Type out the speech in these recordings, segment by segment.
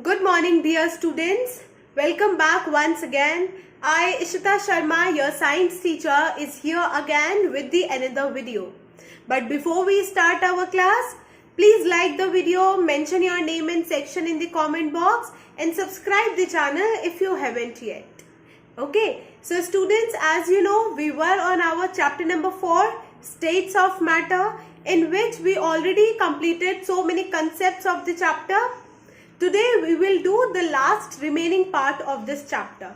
Good morning, dear students. Welcome back once again. I, Ishita Sharma, your science teacher, is here again with the another video. But before we start our class, please like the video, mention your name and section in the comment box, and subscribe the channel if you haven't yet. Okay, so students, as you know, we were on our chapter number 4, States of Matter, in which we already completed so many concepts of the chapter. Today we will do the last remaining part of this chapter.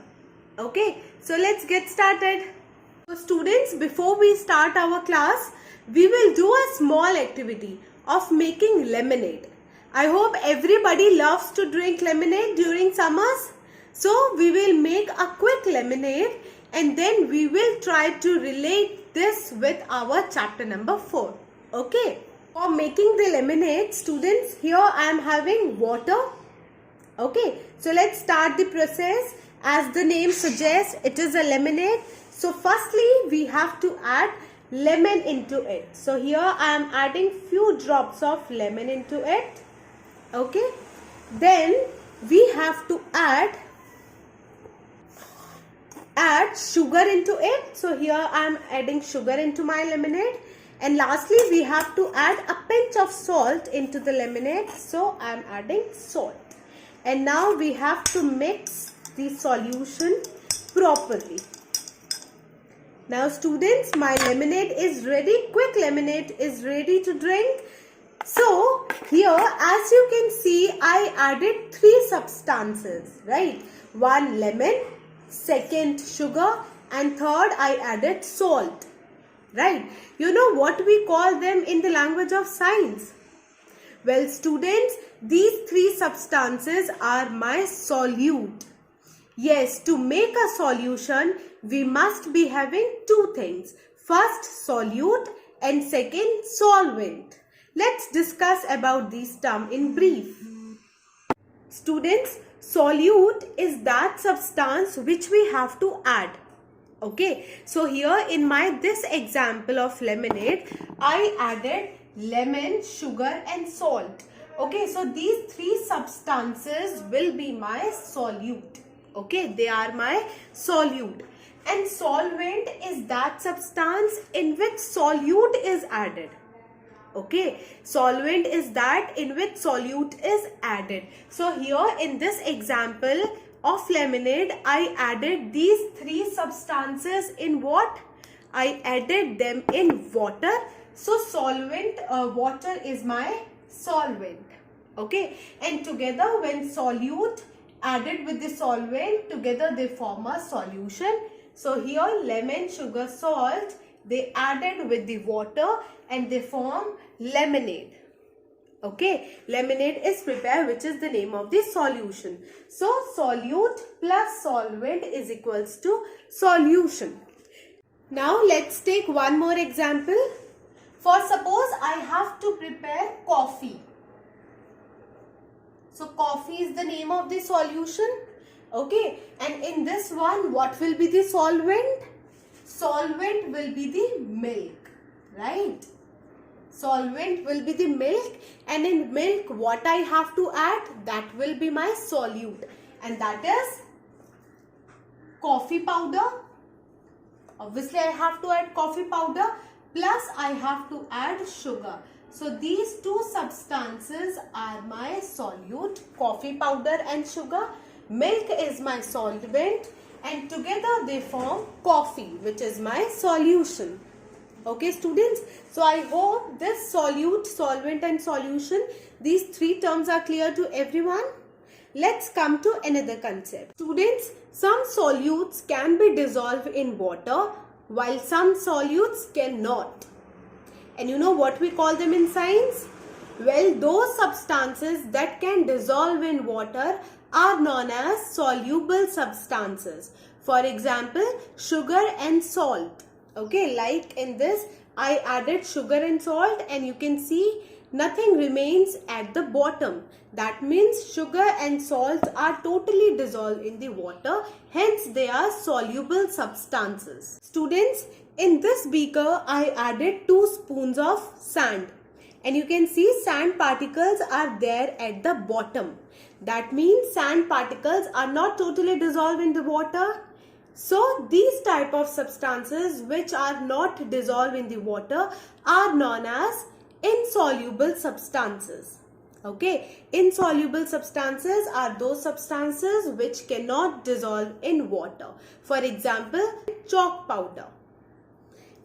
Okay, so let's get started. So students, before we start our class, we will do a small activity of making lemonade. I hope everybody loves to drink lemonade during summers. So we will make a quick lemonade and then we will try to relate this with our chapter number 4. Okay. For making the lemonade, students, here I am having water. Okay, so let's start the process. As the name suggests, it is a lemonade. So firstly, we have to add lemon into it. So here I am adding few drops of lemon into it. Okay, then we have to add sugar into it. So here I am adding sugar into my lemonade. And lastly, we have to add a pinch of salt into the lemonade. So I am adding salt. And now we have to mix the solution properly. Now students, my lemonade is ready. Quick lemonade is ready to drink. So here, as you can see, I added 3 substances, right? 1 lemon, 2nd sugar, and 3rd I added salt. Right? You know what we call them in the language of science? Well, students, these 3 substances are my solute. Yes, to make a solution, we must be having 2 things. First, solute and second, solvent. Let's discuss about these terms in brief. Students, solute is that substance which we have to add. Okay, so here in this example of lemonade, I added lemon, sugar and salt. Okay, so these 3 substances will be my solute. Okay, they are my solute. And solvent is that substance in which solute is added. Okay, solvent is that in which solute is added. So here in this example of lemonade, I added these 3 substances in what? I added them in water. So solvent, water is my solvent. Okay, and together when solute added with the solvent, together they form a solution. So here lemon, sugar, salt, they added with the water and they form lemonade. Okay, lemonade is prepared, which is the name of the solution. So solute plus solvent is equals to solution. Now let's take one more example. For suppose I have to prepare coffee. So coffee is the name of the solution. Okay, and in this one, what will be the solvent? Solvent will be the milk, right? Solvent will be the milk, and in milk what I have to add? That will be my solute, and that is coffee powder. Obviously I have to add coffee powder, plus I have to add sugar. So these 2 substances are my solute, coffee powder and sugar. Milk is my solvent, and together they form coffee, which is my solution. Okay students, so I hope this solute, solvent and solution, these 3 terms are clear to everyone. Let's come to another concept. Students, some solutes can be dissolved in water while some solutes cannot. And you know what we call them in science? Well, those substances that can dissolve in water are known as soluble substances. For example, sugar and salt. Okay, like in this, I added sugar and salt and you can see nothing remains at the bottom. That means sugar and salt are totally dissolved in the water. Hence, they are soluble substances. Students, in this beaker, I added 2 spoons of sand. And you can see sand particles are there at the bottom. That means sand particles are not totally dissolved in the water. So these type of substances which are not dissolved in the water are known as insoluble substances. Okay, insoluble substances are those substances which cannot dissolve in water. For example, chalk powder.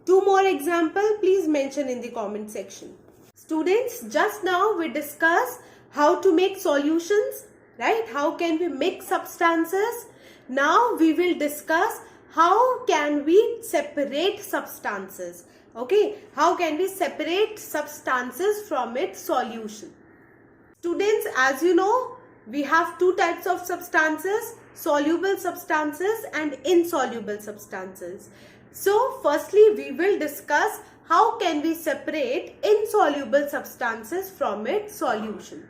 Two more examples, please mention in the comment section. Students, just now we discussed how to make solutions, right? How can we mix substances? Now we will discuss how can we separate substances. Okay, how can we separate substances from its solution? Students, as you know, we have two types of substances, soluble substances and insoluble substances. So firstly, we will discuss how can we separate insoluble substances from its solution.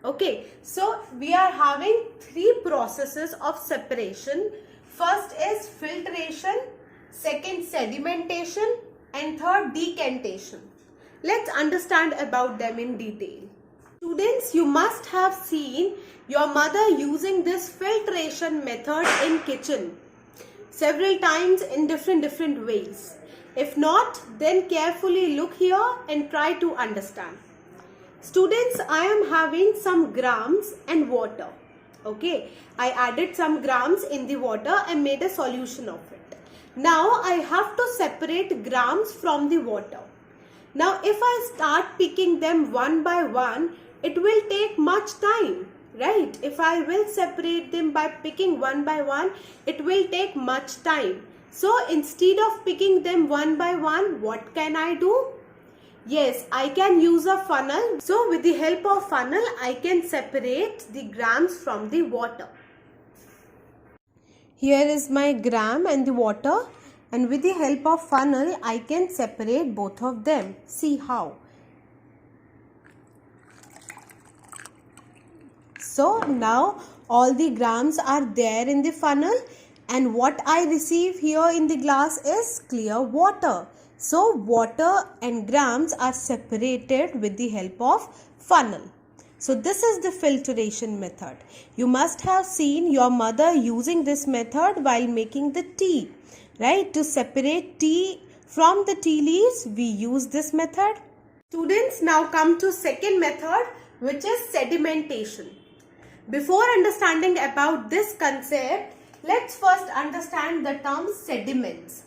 Okay, so we are having three processes of separation. First is filtration, second sedimentation, and third decantation. Let's understand about them in detail. Students, you must have seen your mother using this filtration method in kitchen several times in different ways. If not, then carefully look here and try to understand. Students, I am having some grams and water. Okay, I added some grams in the water and made a solution of it. Now I have to separate grams from the water. Now if I start picking them one by one, it will take much time, right? If I will separate them by picking one by one, it will take much time. So instead of picking them one by one, what can I do? Yes, I can use a funnel. So with the help of funnel, I can separate the grams from the water. Here is my gram and the water, and with the help of funnel, I can separate both of them. See how. So now all the grams are there in the funnel, and what I receive here in the glass is clear water. So water and grams are separated with the help of funnel. So this is the filtration method. You must have seen your mother using this method while making the tea, right? To separate tea from the tea leaves, we use this method. Students, now come to second method, which is sedimentation. Before understanding about this concept, let's first understand the term sediments.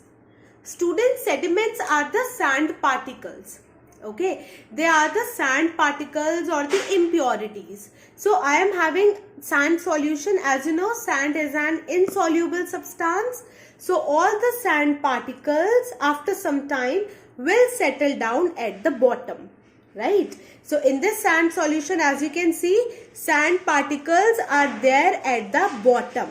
Students, sediments are the sand particles. Okay, they are the sand particles or the impurities. So I am having sand solution. As you know, sand is an insoluble substance. So all the sand particles after some time will settle down at the bottom, right? So in this sand solution, as you can see, sand particles are there at the bottom.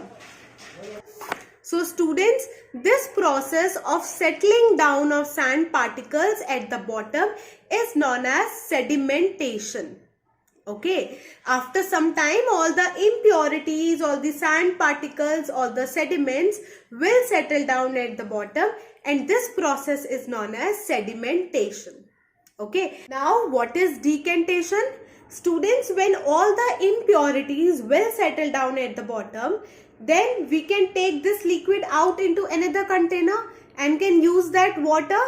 So students, this process of settling down of sand particles at the bottom is known as sedimentation. Okay, after some time, all the impurities, all the sand particles, all the sediments will settle down at the bottom, and this process is known as sedimentation. Okay, now what is decantation? Students, when all the impurities will settle down at the bottom, then we can take this liquid out into another container and can use that water,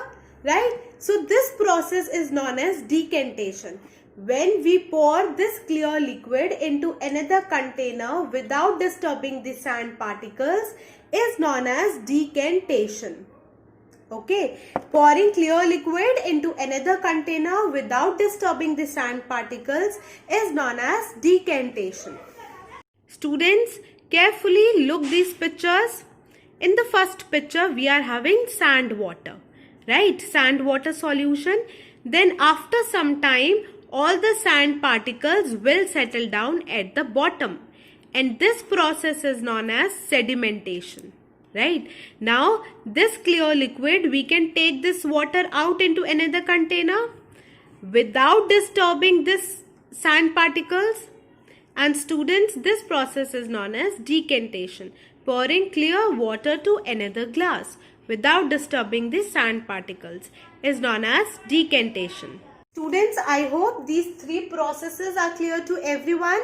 right? So this process is known as decantation. When we pour this clear liquid into another container without disturbing the sand particles is known as decantation. Okay, pouring clear liquid into another container without disturbing the sand particles is known as decantation. Students, carefully look these pictures. In the first picture, we are having sand water, right? Sand water solution. Then after some time, all the sand particles will settle down at the bottom. And this process is known as sedimentation, right? Now, this clear liquid, we can take this water out into another container without disturbing this sand particles. And students, this process is known as decantation. Pouring clear water to another glass without disturbing the sand particles is known as decantation. Students, I hope these three processes are clear to everyone.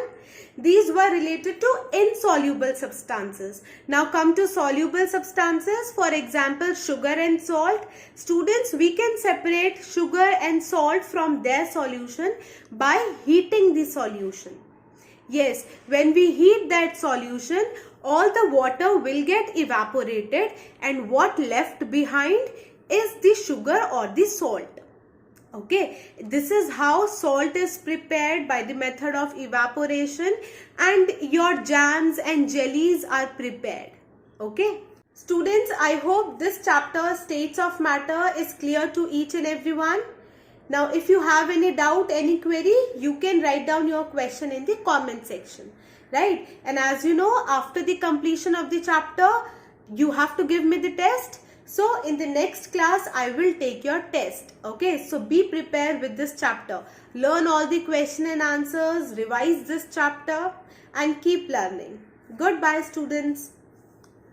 These were related to insoluble substances. Now come to soluble substances. For example, sugar and salt. Students, we can separate sugar and salt from their solution by heating the solution. Yes, when we heat that solution, all the water will get evaporated and what left behind is the sugar or the salt. Okay, this is how salt is prepared by the method of evaporation, and your jams and jellies are prepared. Okay. Students, I hope this chapter states of matter is clear to each and everyone. Now, if you have any doubt, any query, you can write down your question in the comment section. Right? And as you know, after the completion of the chapter, you have to give me the test. So in the next class, I will take your test. Okay, so be prepared with this chapter. Learn all the question and answers, revise this chapter and keep learning. Goodbye, students.